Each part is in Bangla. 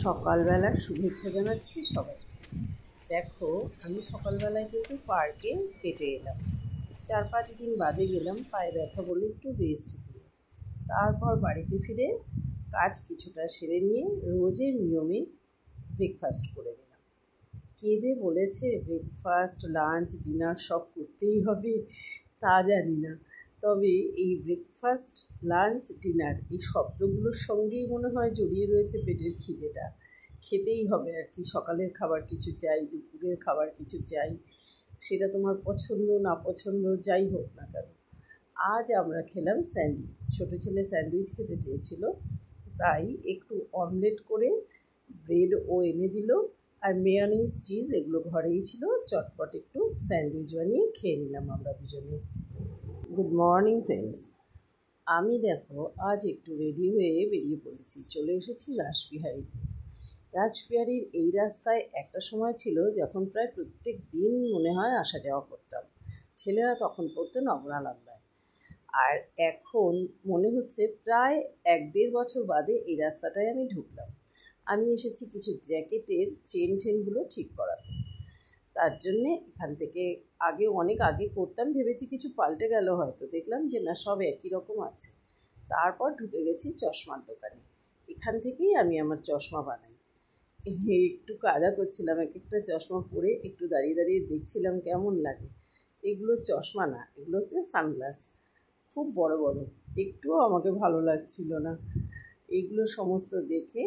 সকালবেলার শুভেচ্ছা জানাচ্ছি সবাইকে। দেখো, আমি সকালবেলায় কিন্তু পার্কে হেঁটে এলাম। 4-5 দিন বাদে গেলাম, পায়ে ব্যথা বলে একটু রেস্ট দিয়ে। তারপর বাড়িতে ফিরে কাজ কিছুটা সেরে নিয়ে রোজের নিয়মে ব্রেকফাস্ট করে নিলাম। কে যে বলেছে ব্রেকফাস্ট, লাঞ্চ, ডিনার সব করতেই হবে তা জানি না, তবে এই ব্রেকফাস্ট, লাঞ্চ, ডিনার এই শব্দগুলোর সঙ্গেই মনে হয় জড়িয়ে রয়েছে পেটের খিদেটা। খেতেই হবে আর কি। সকালের খাবার কিছু চাই, দুপুরের খাবার কিছু চাই, সেটা তোমার পছন্দ না পছন্দ যাই হোক না কেন। আজ আমরা খেলাম স্যান্ডউইচ। ছোটো ছেলে স্যান্ডউইচ খেতে চেয়েছিল, তাই একটু অমলেট করে ব্রেডও এনে দিল, আর মেয়োনিজ, চিজ এগুলো ঘরেই ছিল। চটপট একটু স্যান্ডউইচ বানিয়ে খেয়ে নিলাম আমরা দুজনে। Good morning friends. আমি দেখো আজ একটু রেডি হয়ে বেরিয়ে পড়েছি, চলে এসেছি রাসবিহারীতে। রাসবিহারীর এই রাস্তায় একটা সময় ছিল যখন প্রায় প্রত্যেক দিন মনে হয় আসা যাওয়া করতাম। ছেলেরা তখন পড়তো নবরানন্দায়। আর এখন মনে হচ্ছে প্রায় 1-1.5 বছর বাদে এই রাস্তাটায় আমি ঢুকলাম। আমি এসেছি কিছু জ্যাকেটের চেনগুলো ঠিক করাতে। তার জন্যে এখান থেকে অনেক আগে করতাম, ভেবেছি কিছু পাল্টে গেল হয়তো, দেখলাম যে না, সব একই রকম আছে। তারপর ঢুকে গেছি চশমার দোকানে। এখান থেকেই আমি আমার চশমা বানাই। একটু কাদা করছিলাম, এক একটা চশমা পরে একটু দাঁড়িয়ে দাঁড়িয়ে দেখছিলাম কেমন লাগে। এগুলো চশমা না, এগুলো হচ্ছে সানগ্লাস, খুব বড় বড়। একটুও আমাকে ভালো লাগছিল না। এইগুলো সমস্ত দেখে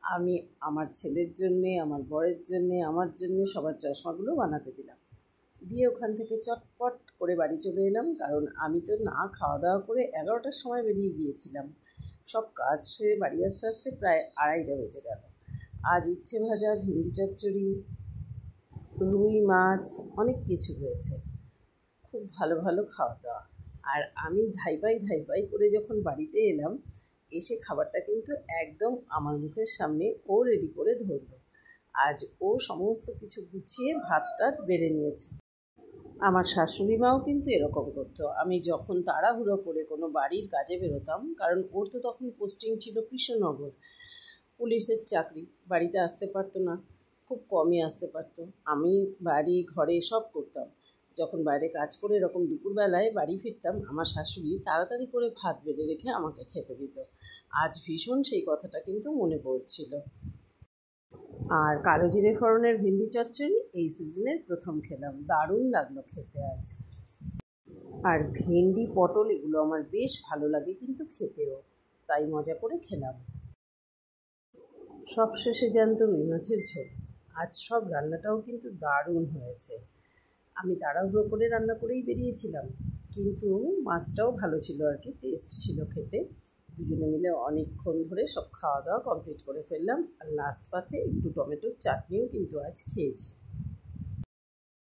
আমি আমার ছেলের জন্যে, আমার বরের জন্যে, আমার জন্যে সবার চশমাগুলো বানাতে দিলাম। দিয়ে ওখান থেকে চটপট করে বাড়ি চলে এলাম, কারণ আমি তো না খাওয়া দাওয়া করে 11টার সময় বেরিয়ে গিয়েছিলাম। সব কাজ সেরে বাড়ি আসতে আসতে প্রায় 2:30টা বেজে গেল। আজ উচ্ছে ভাজা, ভেন্ডি চচ্চড়ি, রুই মাছ, অনেক কিছু হয়েছে। খুব ভালো ভালো খাওয়া দাওয়া। আর আমি ধাইপাই করে যখন বাড়িতে এলাম, এসে খাবারটা কিন্তু একদম আমার মুখের সামনে ও রেডি করে ধরলো। আজ ও সমস্ত কিছু গুছিয়ে ভাতটা বেড়ে নিয়েছে। আমার শাশুড়ি মাও কিন্তু এরকম করতো। আমি যখন তাড়াহুড়ো করে কোনো বাড়ির কাজে বেরোতাম, কারণ ওর তো তখন পোস্টিং ছিল কৃষ্ণনগর, পুলিশের চাকরি, বাড়িতে আসতে পারতো না, খুব কমই আসতে পারতো। আমি বাড়ি ঘরে সব করতাম। যখন বাইরে কাজ করে এরকম দুপুরবেলায় বাড়ি ফিরতাম, আমার শাশুড়ি তাড়াতাড়ি করে ভাত বেড়ে রেখে আমাকে খেতে দিত। আজ ভীষণ সেই কথাটা কিন্তু মনে পড়ছিল। আর কালো জিরে ফোড়নের ভেন্ডি চচ্চড়ি এই সিজনের প্রথম খেলাম, দারুণ লাগলো খেতে আজ। আর ভেন্ডি, পটল এগুলো আমার বেশ ভালো লাগে কিন্তু খেতেও, তাই মজা করে খেলাম। সবশেষে জ্যান্ত রুই মাছের ঝোল। আজ সব রান্নাটাও কিন্তু দারুণ হয়েছে। আমি তাড়াহুড়ো করে রান্না করেই বেরিয়েছিলাম, কিন্তু মাছটাও ভালো ছিল আর কি, টেস্ট ছিল খেতে। দুজনে মিলে অনেকক্ষণ ধরে সব খাওয়া দাওয়া কমপ্লিট করে ফেললাম। আর লাস্ট পাতে একটু টমেটোর চাটনিও কিন্তু আজ খেয়েছি।